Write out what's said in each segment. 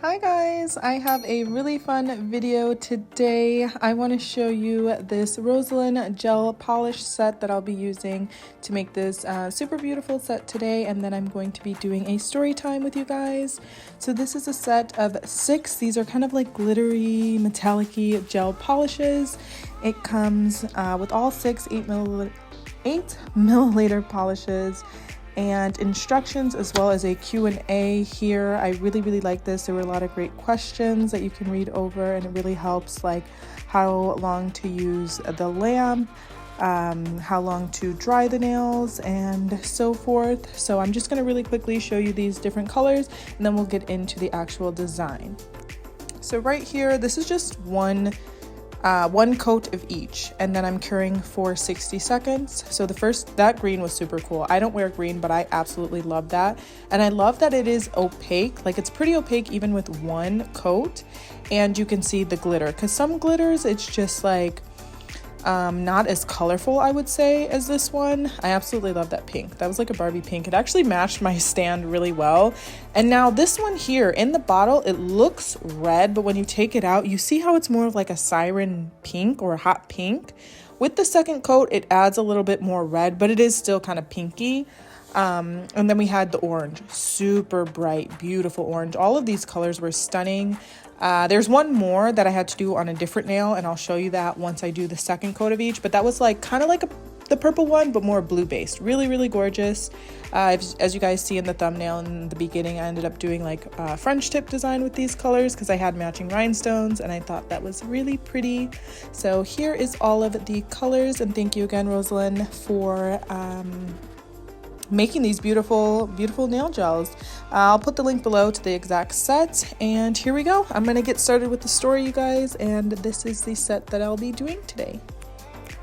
Hi guys, I have a really fun video today. I want to show you this ROSALIND gel polish set that I'll be using to make this super beautiful set today, and then I'm going to be doing a story time with you guys. So this is a set of 6. These are kind of like glittery, metallic-y gel polishes. It comes with all 6 8 milliliter polishes and instructions, as well as a Q&A here. I really like this. There were a lot of great questions that you can read over, and it really helps, like how long to use the lamp, how long to dry the nails, and so forth. So I'm just going to really quickly show you these different colors, and then we'll get into the actual design. So right here, this is just one coat of each, and then I'm curing for 60 seconds. So that green was super cool. I don't wear green, but I absolutely love that. And I love that it is opaque. Like, it's pretty opaque even with one coat, and you can see the glitter, because some glitters, it's just like not as colorful, I would say, as this one. I absolutely love that pink. That was like a Barbie pink. It actually matched my stand really well. And now this one here in the bottle, it looks red, but when you take it out, you see how it's more of like a siren pink or a hot pink. With the second coat, it adds a little bit more red, but it is still kind of pinky. And then we had the orange, super bright, beautiful orange. All of these colors were stunning. There's one more that I had to do on a different nail, and I'll show you that once I do the second coat of each, but that was like kind of like the purple one, but more blue based. Really gorgeous. As you guys see in the thumbnail in the beginning, I ended up doing like a French tip design with these colors because I had matching rhinestones, and I thought that was really pretty. So here is all of the colors, and thank you again, ROSALIND, for making these beautiful nail gels. I'll put the link below to the exact set, and here we go. I'm gonna get started with the story, you guys, and this is the set that I'll be doing today.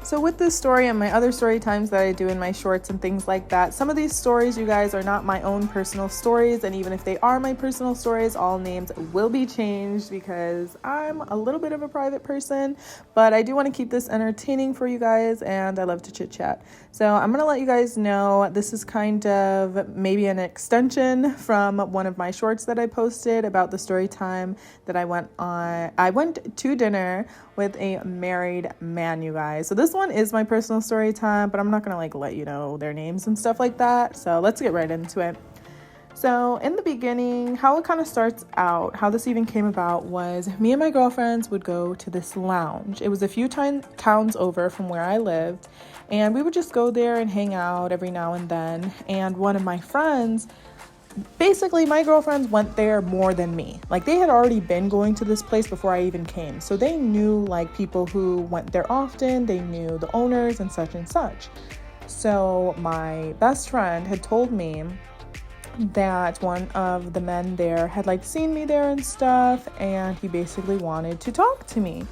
So with this story and my other story times that I do in my shorts and things like that, some of these stories, you guys, are not my own personal stories, and even if they are my personal stories, all names will be changed because I'm a little bit of a private person, but I do want to keep this entertaining for you guys, and I love to chit chat. So I'm going to let you guys know this is kind of maybe an extension from one of my shorts that I posted about the story time that I went on. I went to dinner with a married man, you guys. So this one is my personal story time, but I'm not gonna like let you know their names and stuff like that. So let's get right into it. So in the beginning, how it kind of starts out, how this even came about, was me and my girlfriends would go to this lounge. It was a few towns over from where I lived, and we would just go there and hang out every now and then. And one of my friends, basically my girlfriends, went there more than me. Like, they had already been going to this place before I even came, so they knew like people who went there often. They knew the owners and such and such. So my best friend had told me that one of the men there had like seen me there and stuff, and he basically wanted to talk to me.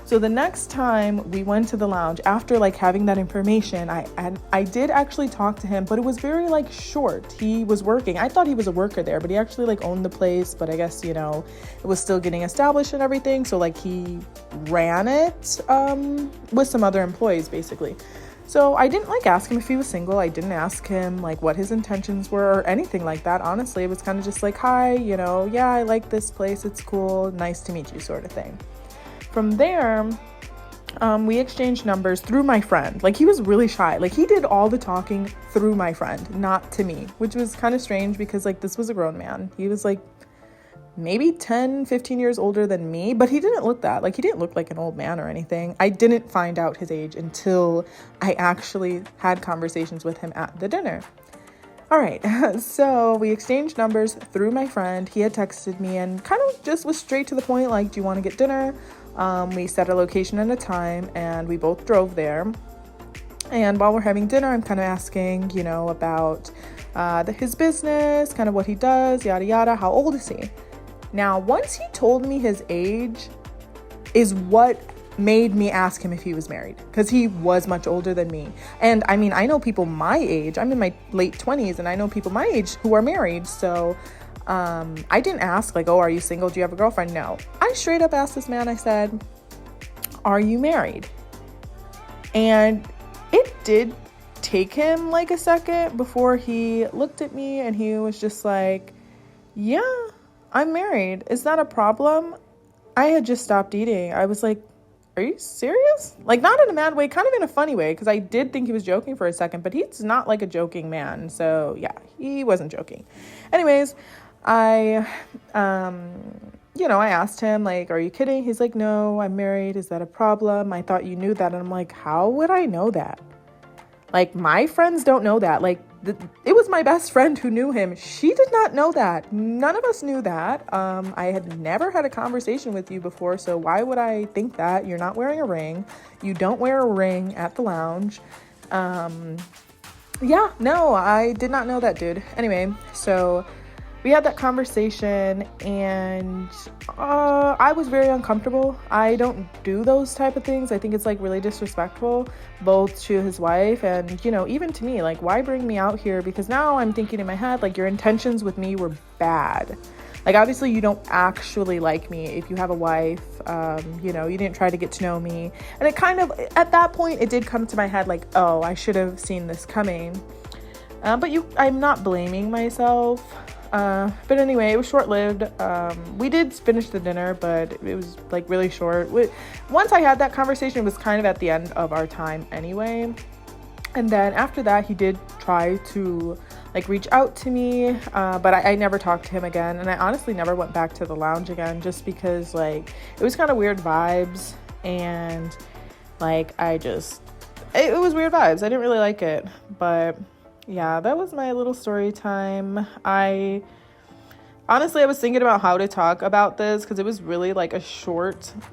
So the next time we went to the lounge, after like having that information, I did actually talk to him, but it was very like short. He was working. I thought he was a worker there, but he actually like owned the place, but I guess, you know, it was still getting established and everything. So like he ran it with some other employees basically. So I didn't like ask him if he was single. I didn't ask him like what his intentions were or anything like that. Honestly, it was kind of just like, hi, you know, yeah, I like this place. It's cool. Nice to meet you, sort of thing. From there, we exchanged numbers through my friend. Like, he was really shy. Like, he did all the talking through my friend, not to me, which was kind of strange because like this was a grown man. He was like maybe 10-15 years older than me, but he didn't look that. Like, he didn't look like an old man or anything. I didn't find out his age until I actually had conversations with him at the dinner. All right, so we exchanged numbers through my friend. He had texted me and kind of just was straight to the point, like, do you want to get dinner? We set a location and a time, and we both drove there. And while we're having dinner, I'm kind of asking, you know, about his business, kind of what he does, yada yada. How old is he? Now, once he told me his age is what made me ask him if he was married, because he was much older than me. And I mean, I know people my age. I'm in my late 20s, and I know people my age who are married. So I didn't ask like, oh, are you single? Do you have a girlfriend? No. I straight up asked this man, I said, are you married? And it did take him like a second before he looked at me, and he was just like, yeah, I'm married. Is that a problem? I had just stopped eating. I was like, are you serious? Like, not in a mad way, kind of in a funny way, because I did think he was joking for a second, but he's not like a joking man. So yeah, he wasn't joking. Anyways, I I asked him, like, are you kidding? He's like, no, I'm married. Is that a problem? I thought you knew that. And I'm like, how would I know that? Like, my friends don't know that. Like, it was my best friend who knew him. She did not know that. None of us knew that. I had never had a conversation with you before, so why would I think that? You're not wearing a ring. You don't wear a ring at the lounge. Yeah, no, I did not know that, dude. Anyway, so we had that conversation, and I was very uncomfortable. I don't do those type of things. I think it's like really disrespectful, both to his wife and, even to me. Like, why bring me out here? Because now I'm thinking in my head, like, your intentions with me were bad. Like, obviously you don't actually like me if you have a wife. You didn't try to get to know me. And it kind of, at that point, it did come to my head like, oh, I should have seen this coming. But I'm not blaming myself. But anyway, it was short-lived. We did finish the dinner, but it was like really short. Once I had that conversation, it was kind of at the end of our time anyway. And then after that, he did try to like reach out to me, but I never talked to him again. And I honestly never went back to the lounge again, just because like it was kind of weird vibes, and like it was weird vibes. I didn't really like it, but yeah, that was my little story time. I was thinking about how to talk about this because it was really like it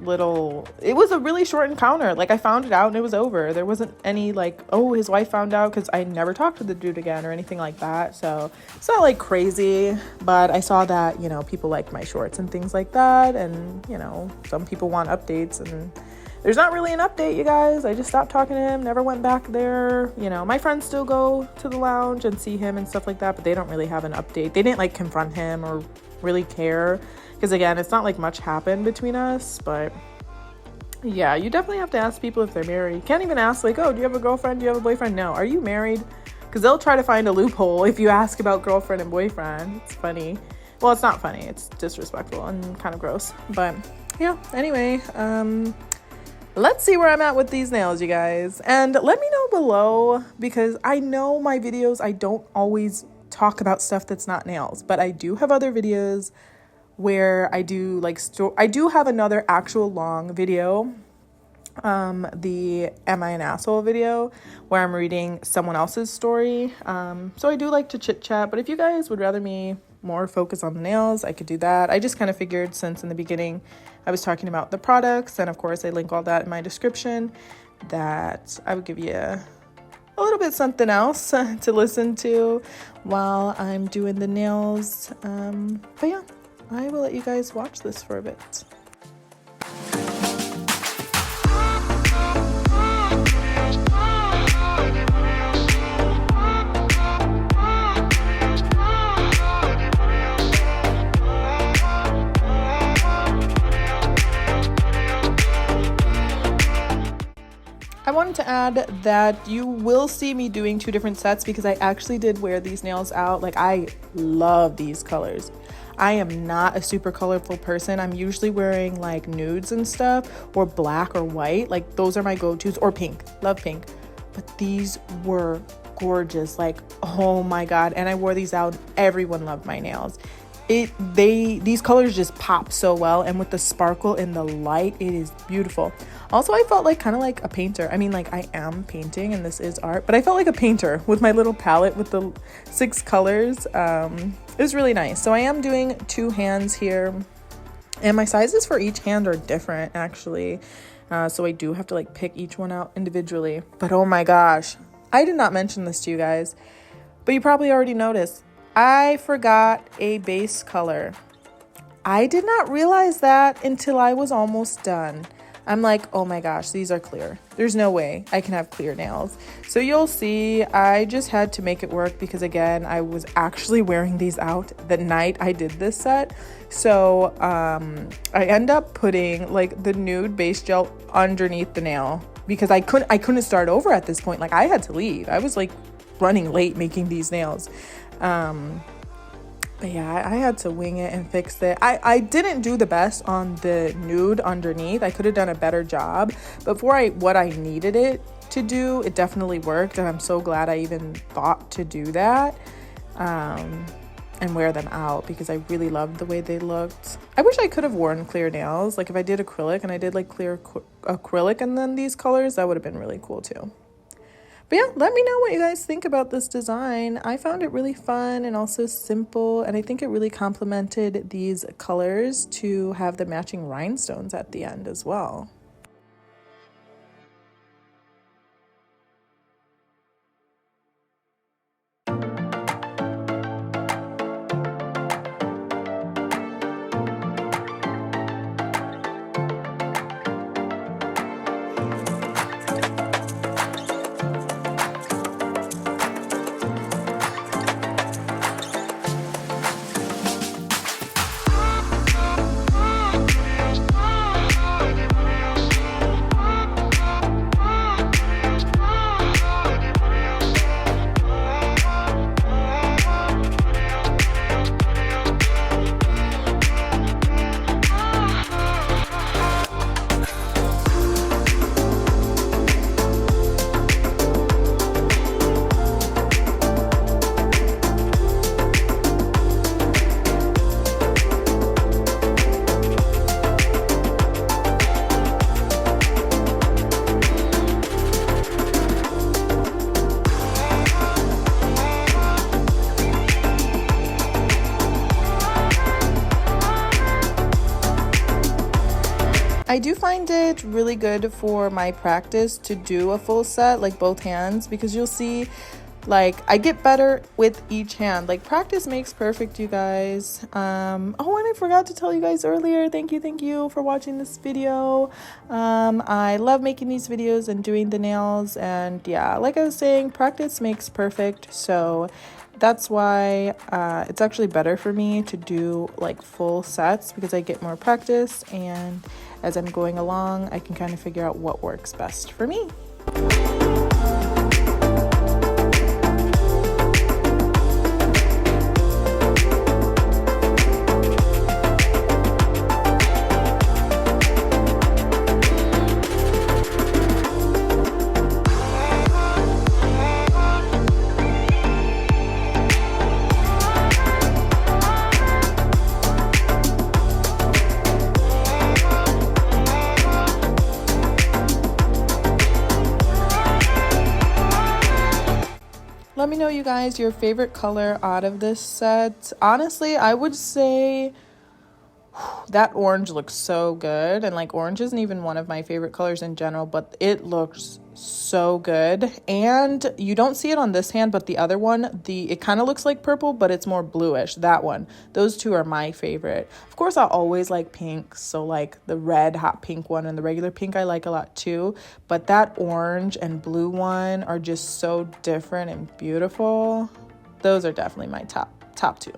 was a really short encounter. Like, I found it out and it was over. There wasn't any like, oh, his wife found out, because I never talked to the dude again or anything like that. So it's not like crazy, but I saw that, people liked my shorts and things like that. And, some people want updates, and there's not really an update, you guys. I just stopped talking to him, never went back there. My friends still go to the lounge and see him and stuff like that, but they don't really have an update. They didn't like confront him or really care, because again, it's not like much happened between us. But yeah, you definitely have to ask people if they're married. You can't even ask like, oh, do you have a girlfriend? Do you have a boyfriend? No. Are you married? Because they'll try to find a loophole if you ask about girlfriend and boyfriend. It's funny. Well, it's not funny. It's disrespectful and kind of gross. But yeah, anyway, let's see where I'm at with these nails, you guys. And let me know below, because I know my videos, I don't always talk about stuff that's not nails, but I do have other videos where I do like I do have another actual long video, the Am I an Asshole video, where I'm reading someone else's story. So I do like to chit chat, but if you guys would rather me more focus on the nails, I could do that. I just kind of figured, since in the beginning I was talking about the products, and of course I link all that in my description, that I would give you a little bit something else to listen to while I'm doing the nails. But yeah, I will let you guys watch this for a bit. I wanted to add that you will see me doing 2 different sets, because I actually did wear these nails out. Like, I love these colors. I am not a super colorful person. I'm usually wearing like nudes and stuff, or black or white. Like, those are my go-tos, or pink. Love pink. But these were gorgeous. Like, oh my God. And I wore these out. Everyone loved my nails. These colors just pop so well, and with the sparkle in the light, it is beautiful. Also, I felt like kind of like a painter. I mean, like, I am painting and this is art, but I felt like a painter with my little palette with the 6 colors. It was really nice. So I am doing 2 hands here, and my sizes for each hand are different actually. So I do have to like pick each one out individually. But oh my gosh, I did not mention this to you guys, but you probably already noticed. I forgot a base color. I did not realize that until I was almost done. I'm like, oh my gosh, these are clear. There's no way I can have clear nails. So you'll see, I just had to make it work, because again, I was actually wearing these out the night I did this set. So I end up putting like the nude base gel underneath the nail, because I couldn't start over at this point. Like, I had to leave. I was like running late making these nails. But But yeah, I had to wing it and fix it. I didn't do the best on the nude underneath. I could have done a better job. But for what I needed it to do, it definitely worked. And I'm so glad I even thought to do that. And wear them out because I really loved the way they looked. I wish I could have worn clear nails. Like if I did acrylic and I did like clear acrylic and then these colors, that would have been really cool too. But yeah, let me know what you guys think about this design. I found it really fun and also simple, and I think it really complemented these colors to have the matching rhinestones at the end as well. I do find it really good for my practice to do a full set, like both hands, because you'll see like I get better with each hand. Like practice makes perfect, you guys. Oh, and I forgot to tell you guys earlier, thank you for watching this video. I love making these videos and doing the nails, and yeah, like I was saying, practice makes perfect. So that's why it's actually better for me to do like full sets, because I get more practice, and as I'm going along I can kind of figure out what works best for me. Let me know, you guys, your favorite color out of this set. Honestly, I would say that orange looks so good, and like orange isn't even one of my favorite colors in general, but it looks so good. And you don't see it on this hand, but the other one, it kind of looks like purple, but it's more bluish. That one, those two are my favorite. Of course, I always like pink, so like the red hot pink one and the regular pink I like a lot too, but that orange and blue one are just so different and beautiful. Those are definitely my top two.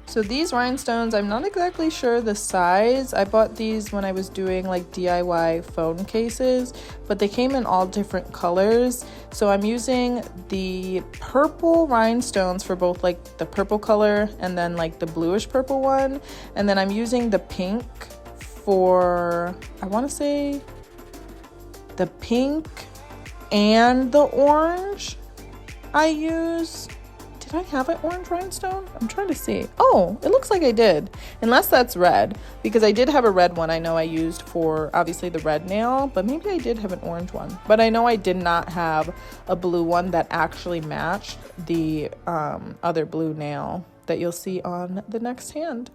So these rhinestones, I'm not exactly sure the size. I bought these when I was doing like DIY phone cases, but they came in all different colors. So I'm using the purple rhinestones for both like the purple color and then like the bluish purple one. And then I'm using the pink for, I want to say the pink and the orange I use. Did I have an orange rhinestone? I'm trying to see. Oh, it looks like I did. Unless that's red, because I did have a red one I know I used for obviously the red nail, but maybe I did have an orange one. But I know I did not have a blue one that actually matched the other blue nail that you'll see on the next hand.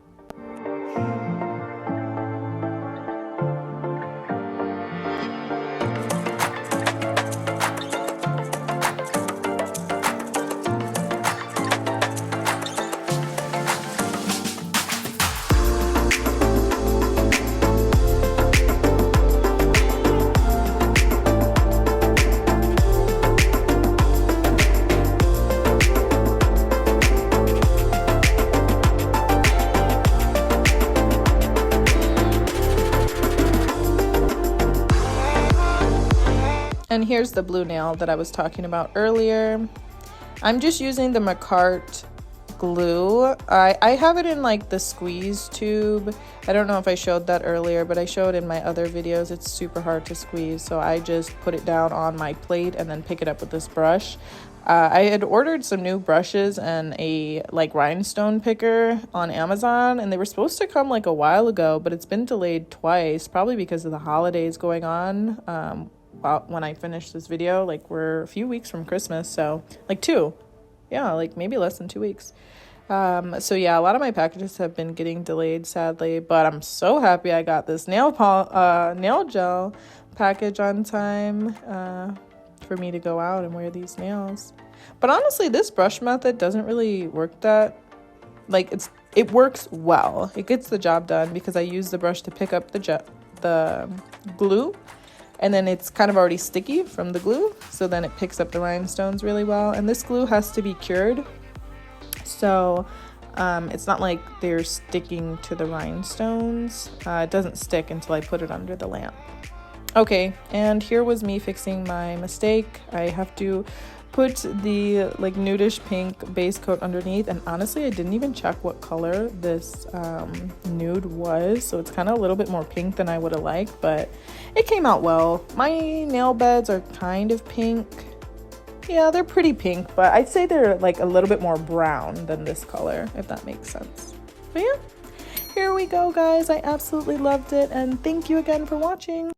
And here's the blue nail that I was talking about earlier. I'm just using the McCart glue. I have it in like the squeeze tube. I don't know if I showed that earlier, but I showed in my other videos. It's super hard to squeeze, so I just put it down on my plate and then pick it up with this brush. I had ordered some new brushes and a like rhinestone picker on Amazon, and they were supposed to come like a while ago, but it's been delayed twice, probably because of the holidays going on. When I finish this video, like we're a few weeks from Christmas, so like like maybe less than 2 weeks. So yeah, a lot of my packages have been getting delayed, sadly, but I'm so happy I got this nail gel package on time for me to go out and wear these nails. But honestly, this brush method doesn't really work that, like, it works well. It gets the job done because I use the brush to pick up the glue, and then it's kind of already sticky from the glue, so then it picks up the rhinestones really well. And this glue has to be cured, so it's not like they're sticking to the rhinestones. It doesn't stick until I put it under the lamp. Okay, and here was me fixing my mistake. I have to put the like nudish pink base coat underneath, and honestly I didn't even check what color this nude was, so it's kind of a little bit more pink than I would have liked, but it came out well. My nail beds are kind of pink. Yeah, they're pretty pink, but I'd say they're like a little bit more brown than this color, if that makes sense. But yeah, here we go, guys. I absolutely loved it, and thank you again for watching.